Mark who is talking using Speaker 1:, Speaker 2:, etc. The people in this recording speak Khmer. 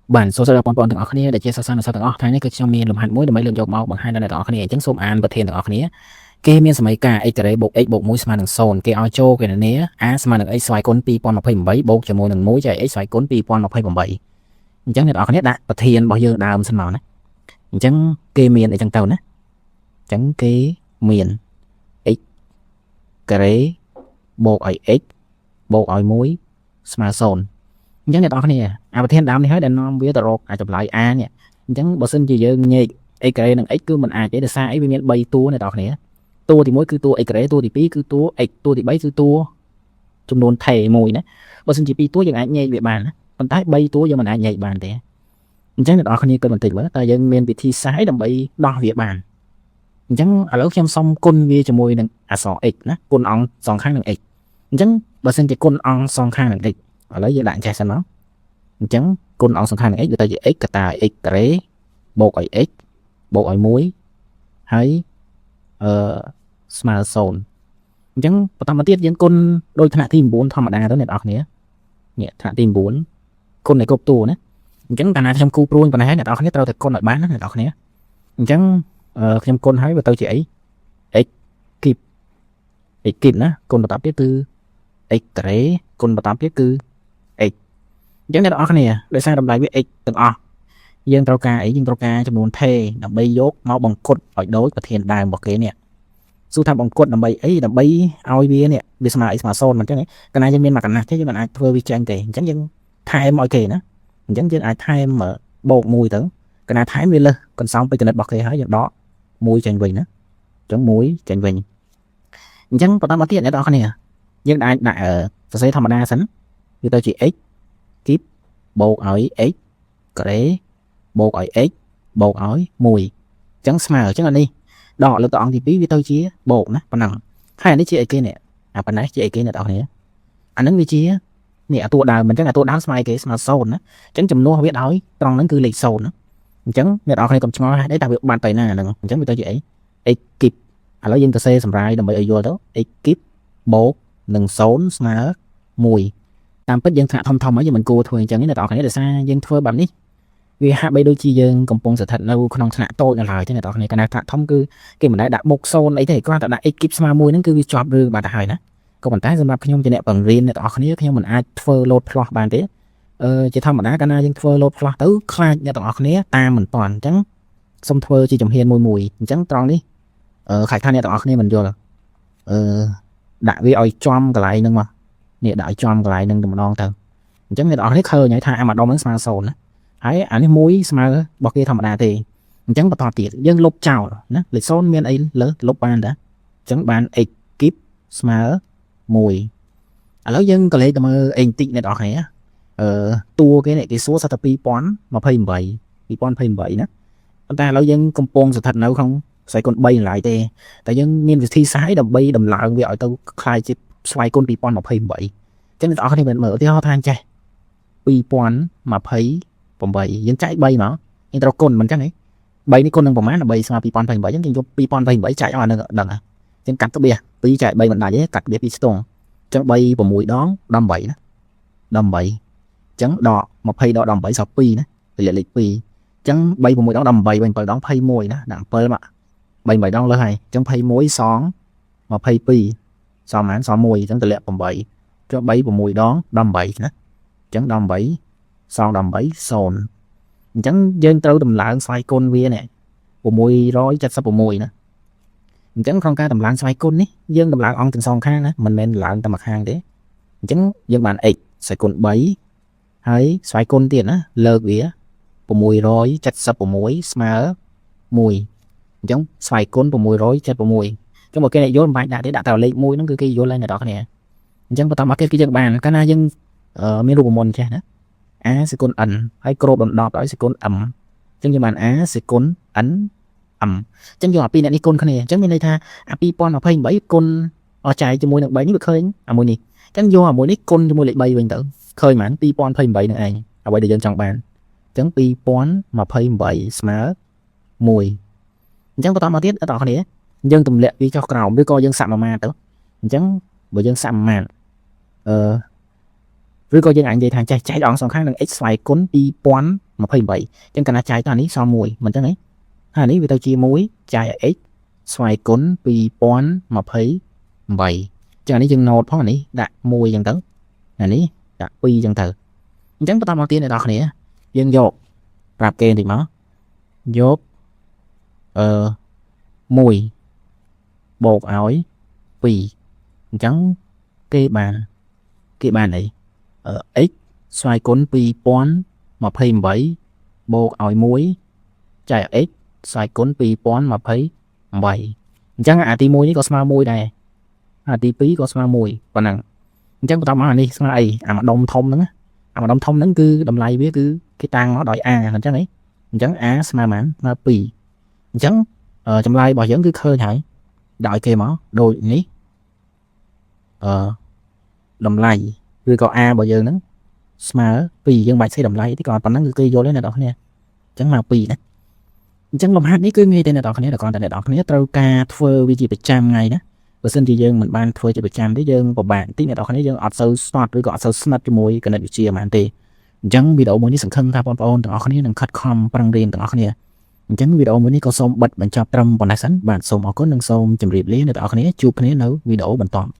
Speaker 1: Bản số giờ bọnទាំងអស់គ្នាដែលជាសិស្សានុសិស្សទាំងអស់ថ្ងៃនេះគឺខ្ញុំមានលំហាត់មួយដើម្បីលើកយកមកបង្ហាញដល់អ្នកទាំងអស់គ្នាអញ្ចឹងសូមអានប្រធានទាំងអស់គ្នាគេមានសមីការ x ការ៉េបូក x បូក1ស្មើនឹង0គេឲ្យចូលគណនា a ស្មើនឹង x ស្វ័យគុណ2028បូកជាមួយនឹង1ចែក x ស្វ័យគុណ2028អញ្ចឹងអ្នកទាំងអស់គ្នាដាក់ប្រធានរបស់យើងដើមសិនមកណាអញ្ចឹងគេមានអីចឹងទៅណាអញ្ចឹងគេមាន x ការ៉េបូកឲ្យ x បូកឲ្យ1ស្មើ0អញ្ចឹងអ្នកទាំងអស់គ្នាអាប្រធានដើមនេះហើយដែលនាំវាទៅរកអាចចម្លើយ a នេះអញ្ចឹងបើសិនជាយើងញែក x ការ៉េនិង x គឺមិនអាចទេដោយសារអីវាមាន3តួអ្នកទាំងអស់គ្នាតួទី1គឺតួ x ការ៉េតួទី2គឺតួ x តួទី3គឺតួចំនួនថេមួយណាបើសិនជា2តួយើងអាចញែកវាបានណាប៉ុន្តែ3តួយើងមិនអាចញែកបានទេអញ្ចឹងអ្នកទាំងអស់គ្នាគិតបន្តិចមើលតើយើងមានវិធីសាស្ត្រអីដើម្បីដោះវាបានអញ្ចឹងឥឡូវខ្ញុំសុំគុណវាជាមួយនឹងអក្សរ x ណាគុណអង្គសងខាងនឹង x អញ្ចឹងបើសិនជាគុណអង្គសងខាងនឹង x ឥឡូវយើងដាក់ចេះសិនមកអញ្ចឹងគុណអង្គសងខាងនឹង x វាទៅជា x កតា x ការ៉េបូកឲ្យ x បូកឲ្យ1ហើយស្មើ0អញ្ចឹងបន្តមកទៀតយើងគុណដោយថ្នាក់ទី9ធម្មតាទៅអ្នកនរគ្នានេះថ្នាក់ទី9គុណឲ្យគ្រប់តួណាអញ្ចឹងកាលណាខ្ញុំគូព្រួយប៉ុណ្ណេះអ្នកនរគ្នាត្រូវតែគុណឲ្យបានណាអ្នកនរគ្នាអញ្ចឹងខ្ញុំគុណឲ្យវាទៅជាអី x គីប x គីបណាគុណបន្តទៀតគឺ x ការ៉េគុណបន្តទៀតគឺ x អញ្ចឹងអ្នកនរគ្នាដោយសារតម្លៃវា x ទាំងអស់យើងត្រូវការអីយើងត្រូវការចំនួនថេដើម្បីយកមកបង្កត់ឲ្យដូចប្រធានដើមរបស់គេនេះសួរថាបង្កត់ដើម្បីអីដើម្បីឲ្យវានេះវាស្មើ x ស្មើ0មិនអញ្ចឹងកាលណាយើងមានមកកណាស់ទេយើងមិនអាចធ្វើវាចេញទេអញ្ចឹងយើងថែមឲ្យគេណាអញ្ចឹងយើងអាចថែមបូក1ទៅកាលណាថែមវាលើសកន្សោមបេក្ខនិតរបស់គេហើយយើងដក1ចេញវិញណាអញ្ចឹង1ចេញវិញអញ្ចឹងបន្តមកទៀតអ្នកនរគ្នាយើងអាចដាក់សរសេរធម្មតាសិនវាទៅជា x គីបបូកឲ្យ x ការ៉េបូកឲ្យ x បូកឲ្យ1អញ្ចឹងស្មើអញ្ចឹងអានេះដកលើកទៅអង្គទី2វាទៅជាបូកណាប៉ុណ្ណឹងហើយអានេះជាអីគេនេះអាប៉ុណ្ណេះជាអីគេអ្នកនរគ្នាអានឹងវាជានេះអាតួដើមអញ្ចឹងអាតួដើមស្មើគេស្មើ0ណាអញ្ចឹងចំនួនវាដោយត្រង់ហ្នឹងគឺលេខ0ណាអញ្ចឹងអ្នកនរគ្នាកុំឆ្ងល់ហេតុអីតែវាបាត់ទៅណាហ្នឹងអញ្ចឹងវាទៅជាអី x គីបឥឡូវយើងទៅសេសម្រាយដើម្បីឲ្យយល់ទៅ x គីបបូកនឹង0ស្មើ1តាមពិតយើងថ្នាក់ធំហើយយើងមិនគួរធ្វើអញ្ចឹងទេអ្នកនរគ្នាដោយសារយើងធ្វើបែបនេះវាហាក់បីដូចជាយើងកំពុងស្ថិតនៅក្នុងថ្នាក់តូចនៅឡើយទេអ្នកនរគ្នាកាលណាថ្នាក់ធំគឺគេមិនដែលដាក់មុខ0អីទេគ្រាន់តែដាក់ x គីបស្មើ1ហ្នឹងគឺវាជាប់រឿងបាត់ទៅហើយណាក៏ប៉ុន្តែសម្រាប់ខ្ញុំជាអ្នកបង្រៀនអ្នកនរគ្នាខ្ញុំមិនអាចធ្វើលោតផ្លោះបានទេជាធម្មតាកាលណាយើងធ្វើលោតផ្លោះទៅខ្លាចអ្នកនរគ្នាតាមមិនតាន់អញ្ចឹងសូមធ្វើជាជំហានមួយអញ្ចឹងត្រង់នេះខ្លាចថាអ្នកនរគ្នាមិនយល់ដាក់វាឲ្យចំកន្លែងហ្នឹងមកនេះដាក់ឲ្យចំកន្លែងហ្នឹងម្ដងទៅអញ្ចឹងអ្នកនរគ្នាឃើញហើយថាអាម្ដងហ្នឹងស្មើ0ណាហើយអានេះ1ស្មើរបស់គេធម្មតាទេអញ្ចឹងបន្តទៀតយើងលុបចោលណាលេខ0មានអីលើលុបបានតាអញ្ចឹងបាន x គីបស្មើ1ឥឡូវយើងក៏លេខទៅមើលអីបន្តិចអ្នកនរគ្នាតួគេនេះគេសួរថា2028ណាប៉ុន្តែឥឡូវយើងកំពុងស្ថិតនៅក្នុងស្វ័យគុណ3នៅឡើយទេតែយើងមានវិធីសាស្ត្រដើម្បីដំឡើងវាឲ្យទៅคล้ายជាស្វ័យគុណ2028អញ្ចឹងអ្នកនរគ្នាមើលឧទាហរណ៍ថាអញ្ចេះ2028យើងចែក3មកយើងត្រូវគុណមិនអញ្ចឹងហ៎3នេះគុណនឹងប្រមាណដើម្បីស្មើ2028អញ្ចឹងយើងយក2028ចែកឲ្យអានឹងដឹងហ៎អញ្ចឹងកាត់ទៅ2ចែក3មិនដាច់ទេកាត់វា2ស្ទង់អញ្ចឹង3 6ដង18ណា18អញ្ចឹងដក20ដក18សល់2ណាលេខ2អញ្ចឹង3 6ដង18វិញ7ដង21ណាដាក់7មក3 8ដងលើហើយអញ្ចឹង21សង22សល់ប៉ុន្មានសល់1អញ្ចឹងតម្លាក់8ចុះ3 6ដង18ណាអញ្ចឹង18សង18 0អញ្ចឹងយើងត្រូវតម្លើងស្វ័យគុណវានេះ676ណាអញ្ចឹងក្នុងការតម្លើងស្វ័យគុណនេះយើងតម្លើងអង្គទាំងសងខាងណាមិនមែនតម្លើងតែមួយខាងទេអញ្ចឹងយើងបាន x ស្វ័យគុណ3ហើយស្វ័យគុណទៀតណាលើកវា676ស្មើ1អញ្ចឹងស្វ័យគុណ676អញ្ចឹងបើគេយល់មិនបាច់ដាក់ទេដាក់តែលេខ1ហ្នឹងគឺគេយល់ហើយអ្នកនរគ្នាអញ្ចឹងបន្តមកគេយើងបានកាលណាយើងមានរូបមន្តចេះណាa សេគុណ n ហើយគ្របដណ្ដប់ដោយសេគុណ m អញ្ចឹងយើងបាន a សេគុណ n m អញ្ចឹងយកអាពីរអ្នកនេះគុណគ្នាអញ្ចឹងមានន័យថាអា2028គុណអស់ចែកជាមួយនឹង3នេះវាឃើញអាមួយនេះអញ្ចឹងយកអាមួយនេះគុណជាមួយលេខ3វិញទៅឃើញហ្មង2028នឹងឯងអ្វីដែលយើងចង់បានអញ្ចឹង2028ស្មើ1អញ្ចឹងបន្តមកទៀតអ្នកនរគ្នាយើងទម្លាក់វាចុះក្រោមឬក៏យើងសាក់មួយម៉ាតទៅអញ្ចឹងបើយើងសាក់មួយម៉ាតឬក៏យើងអាចនិយាយថាចែកអង្គសងខាងនឹង x ស្វ័យគុណ ចឹងកាលណាចាយទៅអានេះសល់1មិនចឹងទេហើយអានេះវាទៅជា1ចាយឲ្យ x ស្វ័យគុណ2028ចឹងអានេះយើង note ផងអានេះដាក់1ចឹងទៅអានេះដាក់2ចឹងទៅអញ្ចឹងបន្តមកទៀតអ្នកនរគ្នាយើងយកប្រាប់គេបន្តិចមកយក1បូកឲ្យ2អញ្ចឹងគេបានអីx ស្វ័យគុណ2028បូកឲ្យ1ចែក x ស្វ័យគុណ2028អញ្ចឹងអាទី1នេះក៏ស្មើ1ដែរអាទី2ក៏ស្មើ1ប៉ុណ្ណឹងអញ្ចឹងបន្តមកអានេះស្មើអីអាម្ដុំធំហ្នឹងអាម្ដុំធំហ្នឹងគឺតម្លៃវាគឺគេតាំងមកដោយ a អញ្ចឹងហីអញ្ចឹង a ស្មើប៉ុន្មានស្មើ2អញ្ចឹងចម្លើយរបស់យើងគឺឃើញហើយដោយគេមកដូចនេះតម្លៃឬក៏ a របស់យើងហ្នឹងស្មើ2យើងបាច់សេតម្លៃទេគាត់ប៉ុណ្ណឹងគឺគេយល់ទេអ្នកនរគ្នាអញ្ចឹងមក2ណាអញ្ចឹងលំហាត់នេះគឺងាយទេអ្នកនរគ្នាតែគ្រាន់តែអ្នកនរគ្នាត្រូវការធ្វើវាជាប្រចាំថ្ងៃណាបើសិនជាយើងមិនបានធ្វើជាប្រចាំទេយើងពិបាកបន្តិចអ្នកនរគ្នាយើងអត់សូវស្ទាត់ឬក៏អត់សូវស្និទ្ធជាមួយគណិតវិទ្យាហ្មងទេអញ្ចឹងវីដេអូមួយនេះសង្ឃឹមថាបងប្អូនទាំងអស់គ្នានឹងខិតខំប្រឹងរៀនទាំងអស់គ្នាអញ្ចឹងវីដេអូមួយនេះក៏សូមបិទបញ្ចប់ត្រឹមប៉ុណ្ណេះសិនបាទសូមអរគុណនិងសូមជម្រាបលាអ្នកទាំងអស់គ្នាជួបគ្នានៅវីដេអូបន្ត